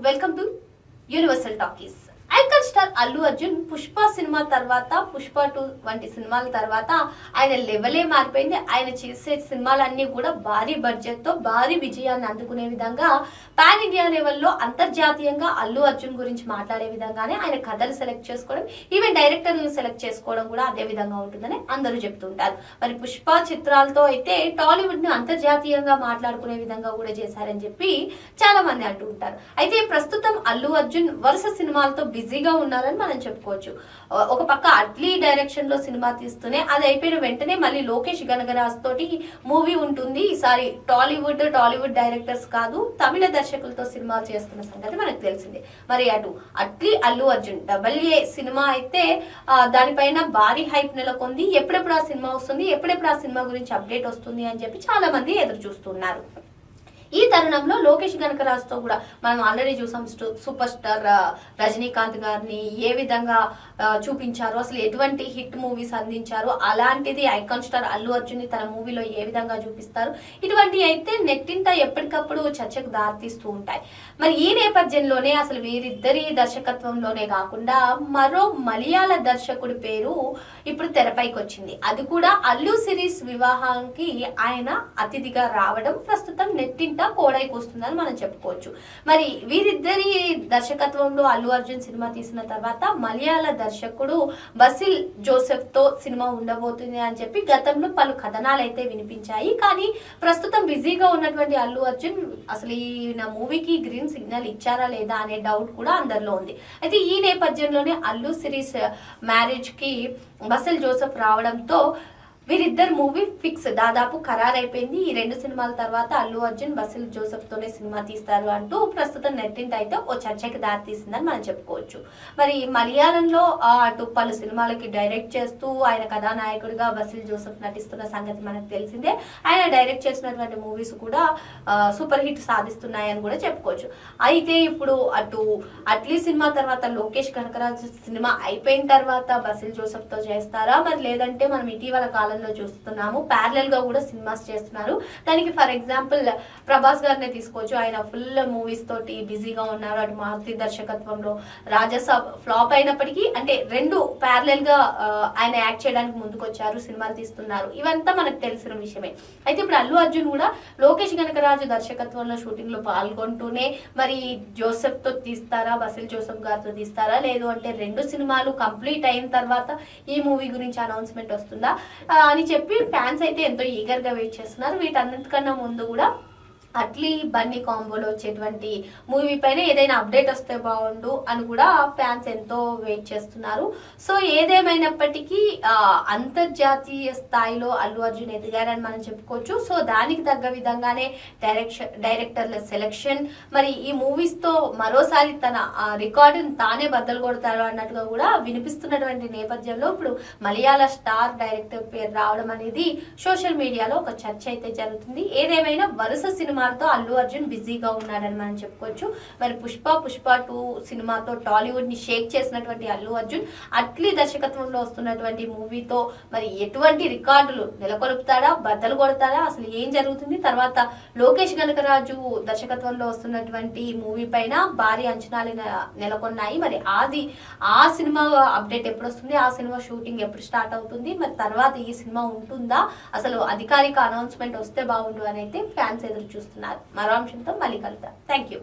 Welcome to universal talkies. Icon star Allu Arjun Pushpa cinema తర్వాత పుష్ప 2 వంటి సినిమాల తర్వాత ఆయన లెవెలే మారిపోయింది. ఆయన చేసే సినిమాలన్నీ కూడా భారీ బడ్జెట్ తో భారీ విజయాన్ని అందుకునే విధంగా పాన్ ఇండియా లెవెల్లో అంతర్జాతీయంగా అల్లు అర్జున్ గురించి మాట్లాడే విధంగానే ఆయన కథలు సెలెక్ట్ చేసుకోవడం, ఈవెన్ డైరెక్టర్లను సెలెక్ట్ చేసుకోవడం కూడా అదే విధంగా ఉంటుందని అందరూ చెప్తుంటారు. మరి పుష్ప చిత్రాలతో అయితే టాలీవుడ్ ని అంతర్జాతీయంగా మాట్లాడుకునే విధంగా కూడా చేశారని చెప్పి చాలా మంది అంటూ ఉంటారు. అయితే ప్రస్తుతం అల్లు అర్జున్ వరుస సినిమాలతో బిజీగా ఉన్నారని మనం చెప్పుకోవచ్చు. ఒక పక్క అట్లీ డైరెక్షన్ లో సినిమా తీస్తూనే అది అయిపోయిన వెంటనే మళ్ళీ లోకేష్ గణగరాజ్ తోటి మూవీ ఉంటుంది. ఈసారి టాలీవుడ్ డైరెక్టర్స్ కాదు, తమిళ దర్శకులతో సినిమాలు చేస్తున్న సంగతి మనకు తెలిసిందే. మరి అటు అట్లీ అల్లు అర్జున్ AA సినిమా అయితే దానిపైన భారీ హైప్ నెలకొంది. ఎప్పుడెప్పుడు ఆ సినిమా వస్తుంది, ఎప్పుడెప్పుడు ఆ సినిమా గురించి అప్డేట్ వస్తుంది అని చెప్పి చాలా మంది ఎదురు చూస్తున్నారు. ఈ తరుణంలో లోకేష్ గణకరాజ్ తో కూడా మనం ఆల్రెడీ చూసాం. సూపర్ స్టార్ రజనీకాంత్ గారిని ఏ విధంగా చూపించారు, అసలు ఎటువంటి హిట్ మూవీస్ అందించారు, అలాంటిది ఐకాన్ స్టార్ అల్లు అర్జున్ ని తన మూవీలో ఏ విధంగా చూపిస్తారు, ఇటువంటి అయితే నెట్టింట ఎప్పటికప్పుడు చర్చకు దారితీస్తూ ఉంటాయి. మరి ఈ నేపథ్యంలోనే అసలు వీరిద్దరి దర్శకత్వంలోనే కాకుండా మరో మలయాళ దర్శకుడి పేరు ఇప్పుడు తెరపైకి వచ్చింది. అది కూడా అల్లు సిరీస్ వివాహానికి ఆయన అతిథిగా రావడం ప్రస్తుతం నెట్టింట కోడైకి వస్తుందని మనం చెప్పుకోవచ్చు. మరి వీరిద్దరి దర్శకత్వంలో అల్లు అర్జున్ సినిమా తీసిన తర్వాత మలయాళ దర్శకుడు బసిల్ జోసెఫ్ తో సినిమా ఉండబోతుంది అని చెప్పి గతంలో పలు కథనాలు అయితే వినిపించాయి. కానీ ప్రస్తుతం బిజీగా ఉన్నటువంటి అల్లు అర్జున్ అసలు ఈ మూవీకి గ్రీన్ సిగ్నల్ ఇచ్చారా లేదా అనే డౌట్ కూడా అందరిలో ఉంది. అయితే ఈ నేపథ్యంలోనే అల్లు సిరీస్ మ్యారేజ్ కి బసిల్ జోసెఫ్ రావడంతో వీరిద్దరు మూవీ ఫిక్స్ దాదాపు ఖరారైపోయింది. ఈ 2 సినిమాల తర్వాత అల్లు అర్జున్ బసిల్ జోసెఫ్ తోనే సినిమా తీస్తారు అంటూ ప్రస్తుతం నెట్టింట అయితే ఓ చర్చకి దారి తీసిందని మనం చెప్పుకోవచ్చు. మరి మలయాళంలో అటు పలు సినిమాలకి డైరెక్ట్ చేస్తూ ఆయన కథానాయకుడిగా బసిల్ జోసెఫ్ నటిస్తున్న సంగతి మనకు తెలిసిందే. ఆయన డైరెక్ట్ చేసినటువంటి మూవీస్ కూడా సూపర్ హిట్ సాధిస్తున్నాయని కూడా చెప్పుకోవచ్చు. అయితే ఇప్పుడు అటు అట్లీ సినిమా తర్వాత లోకేష్ కనకరాజ్ సినిమా అయిపోయిన తర్వాత బసిల్ జోసెఫ్ తో చేస్తారా, మరి లేదంటే మనం ఇటీవల కాలం చూస్తున్నాము ప్యారలల్ గా కూడా సినిమాస్ చేస్తున్నారు. దానికి ఫర్ ఎగ్జాంపుల్ ప్రభాస్ గారినే తీసుకోవచ్చు. ఆయన ఫుల్ మూవీస్ తోటి బిజీగా ఉన్నారు. అటు మారుతి దర్శకత్వంలో రాజసాబ్ ఫ్లాప్ అయినప్పటికీ అంటే 2 ప్యారలల్ గా ఆయన యాక్ట్ చేయడానికి ముందుకొచ్చారు, సినిమాలు తీస్తున్నారు. ఇవంతా మనకు తెలిసిన విషయమే. అయితే ఇప్పుడు అల్లు అర్జున్ కూడా లోకేష్ గణకరాజు దర్శకత్వంలో షూటింగ్ లో పాల్గొంటూనే మరి జోసెఫ్ తో తీస్తారా, బసిల్ జోసెఫ్ గారితో తీస్తారా, లేదు అంటే 2 సినిమాలు కంప్లీట్ అయిన తర్వాత ఈ మూవీ గురించి అనౌన్స్మెంట్ వస్తుందా అని చెప్పి ఫ్యాన్స్ అయితే ఎంతో ఈగర్ గా వెయిట్ చేస్తున్నారు. వీటన్నిటికన్నా ముందు కూడా అట్లీ బన్నీ కాంబోలో వచ్చేటువంటి మూవీ పైన ఏదైనా అప్డేట్ వస్తే బాగుండు అని కూడా ఫ్యాన్స్ ఎంతో వెయిట్ చేస్తున్నారు. సో ఏదేమైనప్పటికీ అంతర్జాతీయ స్థాయిలో అల్లు అర్జున్ ఎదిగారని మనం చెప్పుకోవచ్చు. సో దానికి తగ్గ విధంగానే డైరెక్టర్ల సెలెక్షన్, మరి ఈ మూవీస్ తో మరోసారి తన రికార్డును తానే బద్దలు కొడతారు అన్నట్టుగా కూడా వినిపిస్తున్నటువంటి నేపథ్యంలో ఇప్పుడు మలయాళ స్టార్ డైరెక్టర్ పేరు రావడం అనేది సోషల్ మీడియాలో ఒక చర్చ అయితే జరుగుతుంది. ఏదేమైనా వరుస సినిమాలతో అల్లు అర్జున్ బిజీగా ఉన్నాడని మనం చెప్పుకోవచ్చు. మరి పుష్ప 2 సినిమాతో టాలీవుడ్ ని షేక్ చేసినటువంటి అల్లు అర్జున్ అట్లీ దర్శకత్వంలో వస్తున్నటువంటి మూవీతో మరి ఎటువంటి రికార్డులు నెలకొల్పుతాడా, బద్దలు కొడతాడా, అసలు ఏం జరుగుతుంది, తర్వాత లోకేష్ గణకరాజు దర్శకత్వంలో వస్తున్నటువంటి మూవీ పైన భారీ అంచనాలు నెలకొన్నాయి. మరి ఆ సినిమా అప్డేట్ ఎప్పుడు వస్తుంది, ఆ సినిమా షూటింగ్ ఎప్పుడు స్టార్ట్ అవుతుంది, మరి తర్వాత ఈ సినిమా ఉంటుందా, అసలు అధికారిక అనౌన్స్మెంట్ వస్తే బాగుండు అని అయితే ఫ్యాన్స్ ఎదురు చూస్తున్నారు. మరో అంశంతో మళ్ళీ కలుద్దాం. Thank you.